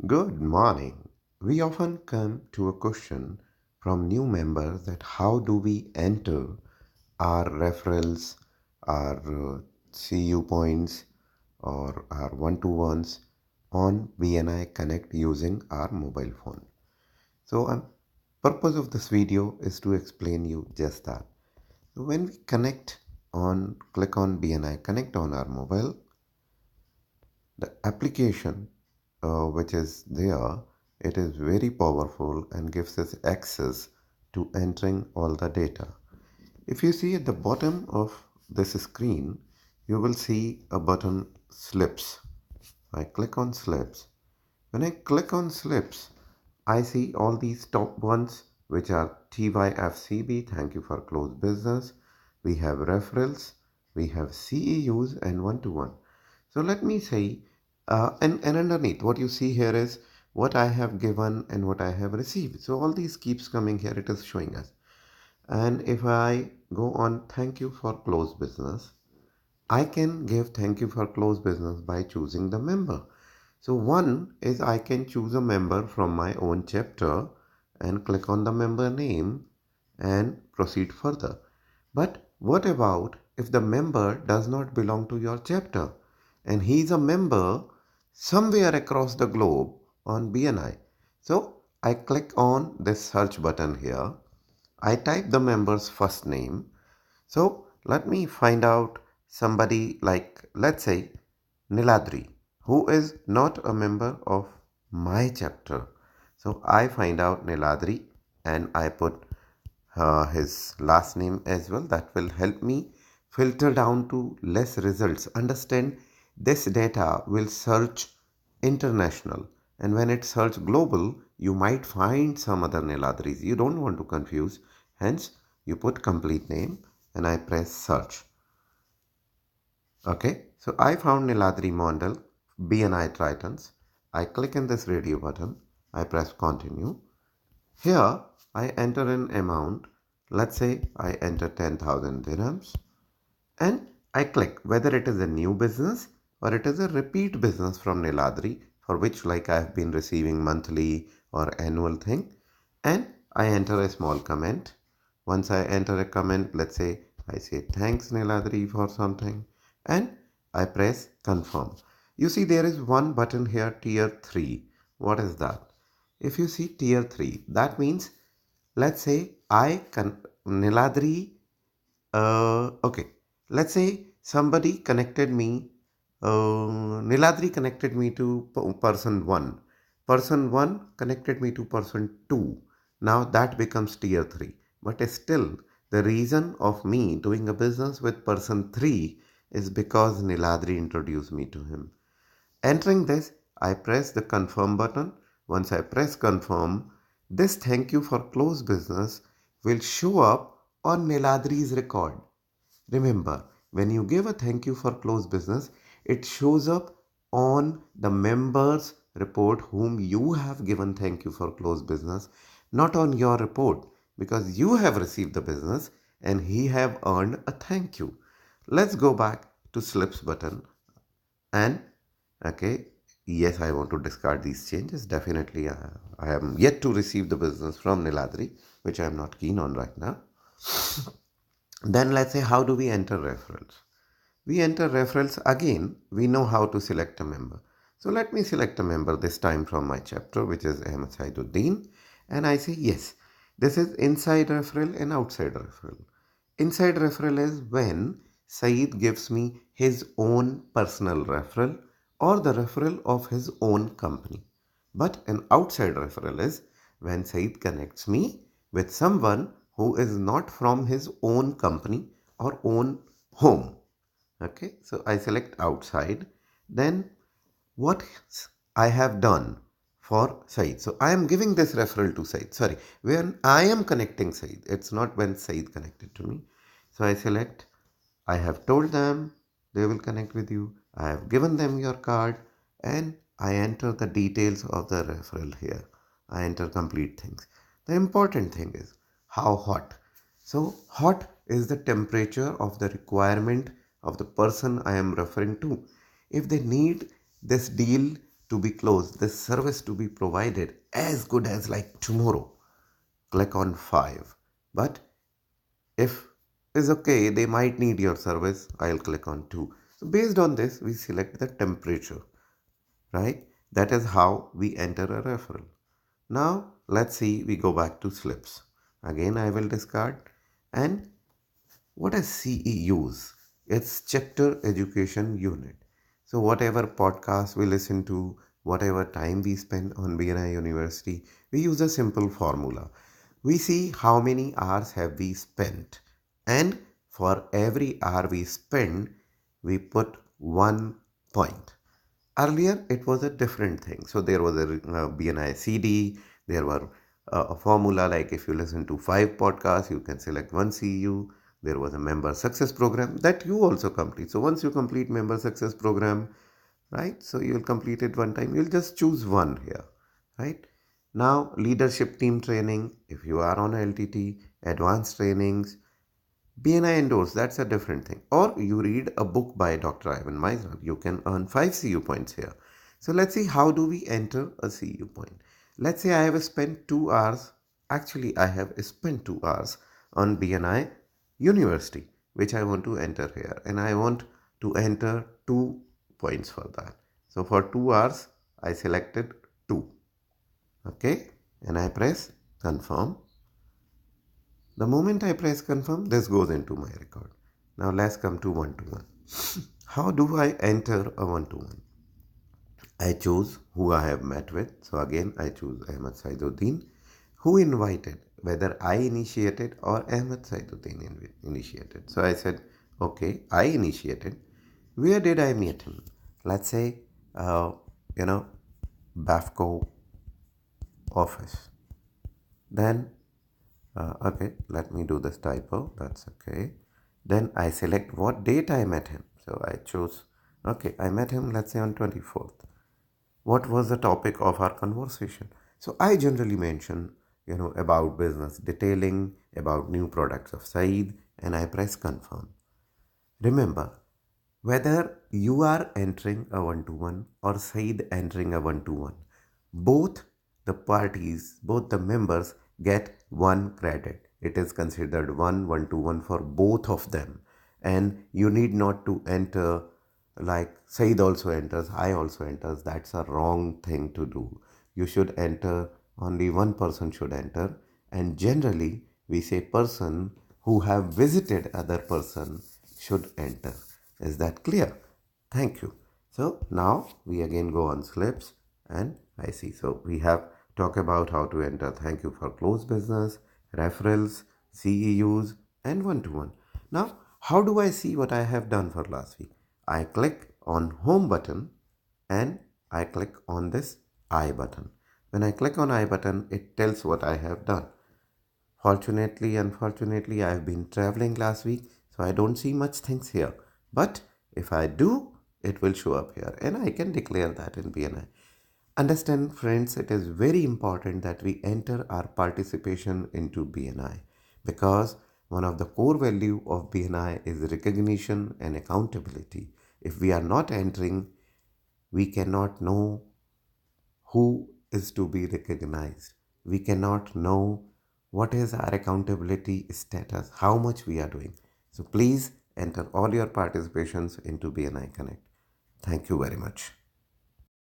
Good morning. We often come to a question from new members that how do we enter our referrals, our CU points, or our one-to-ones on BNI Connect using our mobile phone. So, purpose of this video is to explain you just that. So when we click on BNI Connect on our mobile, the application which is there, it is very powerful and gives us access to entering all the data. If you see at the bottom of this screen, you will see a button slips. I click on slips. When I click on slips, I see all these top ones which are TYFCB, thank you for close business. We have referrals, we have CEUs and one-to-one. So let me say, and underneath what you see here is what I have given and what I have received. So all these keeps coming here, it is showing us. And if I go on thank you for close business, I can give thank you for close business by choosing the member. So one is I can choose a member from my own chapter and click on the member name and proceed further. But what about if the member does not belong to your chapter and he is a member somewhere across the globe on BNI? So I click on this search button here. I type the member's first name. So let me find out somebody like, let's say, Niladri, who is not a member of my chapter. So I find out Niladri and I put his last name as well. That will help me filter down to less results. Understand, this data will search international, and when it search global, you might find some other Niladris. You don't want to confuse. Hence, you put complete name and I press search. Okay, so I found Niladri Mondal, BNI Tritons. I click in this radio button. I press continue. Here I enter an amount. Let's say I enter 10,000 dirhams and I click whether it is a new business or it is a repeat business from Niladri, for which like I have been receiving monthly or annual thing, and I enter a small comment. Once I enter a comment, let's say I say thanks Niladri for something and I press confirm. You see there is one button here, tier 3. What is that? If you see tier 3, that means let's say Niladri, okay, let's say somebody connected me, Niladri connected me to person 1. Person 1 connected me to person 2. Now that becomes tier 3. But still, the reason of me doing a business with person 3 is because Niladri introduced me to him. Entering this, I press the confirm button. Once I press confirm, this thank you for close business will show up on Niladri's record. Remember, when you give a thank you for close business, it shows up on the members report whom you have given thank you for close business, not on your report, because you have received the business and he have earned a thank you. Let's go back to slips button and okay, yes, I want to discard these changes. Definitely, I am yet to receive the business from Niladri, which I am not keen on right now. Then let's say, how do we enter referrals? We enter referrals again. We know how to select a member. So let me select a member this time from my chapter, which is Ahmed Saiduddin. And I say, yes, this is inside referral and outside referral. Inside referral is when Saeed gives me his own personal referral or the referral of his own company. But an outside referral is when Saeed connects me with someone who is not from his own company or own home. Okay, so I select outside. Then what I have done for Said. So I am giving this referral to Said. Sorry, when I am connecting Said, it's not when Said connected to me. So I select, I have told them they will connect with you. I have given them your card and I enter the details of the referral here. I enter complete things. The important thing is how hot. So hot is the temperature of the requirement of the person I am referring to. If they need this deal to be closed, this service to be provided as good as like tomorrow, click on 5. But if is okay, they might need your service, I'll click on 2. So based on this, we select the temperature, right? That is how we enter a referral. Now let's see, we go back to slips. Again, I will discard. And what is CE use? It's Chapter Education Unit. So whatever podcast we listen to, whatever time we spend on BNI University, we use a simple formula. We see how many hours have we spent, and for every hour we spend, we put 1 point. Earlier, it was a different thing. So there was a BNI CD. There were a formula like if you listen to 5 podcasts, you can select one CU. There was a member success program that you also complete. So once you complete member success program, right? So you'll complete it one time. You'll just choose one here, right? Now leadership team training. If you are on LTT, advanced trainings, BNI endorse, that's a different thing. Or you read a book by Dr. Ivan Misner, you can earn 5 CU points here. So let's see how do we enter a CU point. Let's say I have spent 2 hours, actually I have spent 2 hours on BNI University, which I want to enter here, and I want to enter 2 points for that. So for 2 hours, I selected 2, okay, and I press confirm. The moment I press confirm, this goes into my record. Now let's come to one-to-one. How do I enter a one-to-one? I choose who I have met with. So again, I choose Ahmed Saiduddin. Who invited? Whether I initiated or Ahmed Saiduddin initiated. So I said, okay, I initiated. Where did I meet him? Let's say, uh, you know, BAFCO office. Then okay, let me do this typo. That's okay. Then I select what date I met him. So I choose, okay, I met him, let's say on 24th. What was the topic of our conversation? So I generally mention, about business detailing, about new products of Saeed, and I press confirm. Remember, whether you are entering a one to one or Said entering a one to one, both the parties, both the members get one credit. It is considered one to one for both of them. And you need not to enter like Said also enters, I also enters. That's a wrong thing to do. You should enter, only one person should enter. And generally, we say person who have visited other person should enter. Is that clear? Thank you. So now we again go on slips and I see. So we have talked about how to enter thank you for close business, referrals, CEUs and one-to-one. Now, how do I see what I have done for last week? I click on home button and I click on this I button. When I click on I button, it tells what I have done. Fortunately, unfortunately, I have been traveling last week, so I don't see much things here. But if I do, it will show up here and I can declare that in BNI. Understand, friends, it is very important that we enter our participation into BNI because one of the core value of BNI is recognition and accountability. If we are not entering, we cannot know who is to be recognized. We cannot know what is our accountability status, how much we are doing. So please enter all your participations into BNI Connect. Thank you very much.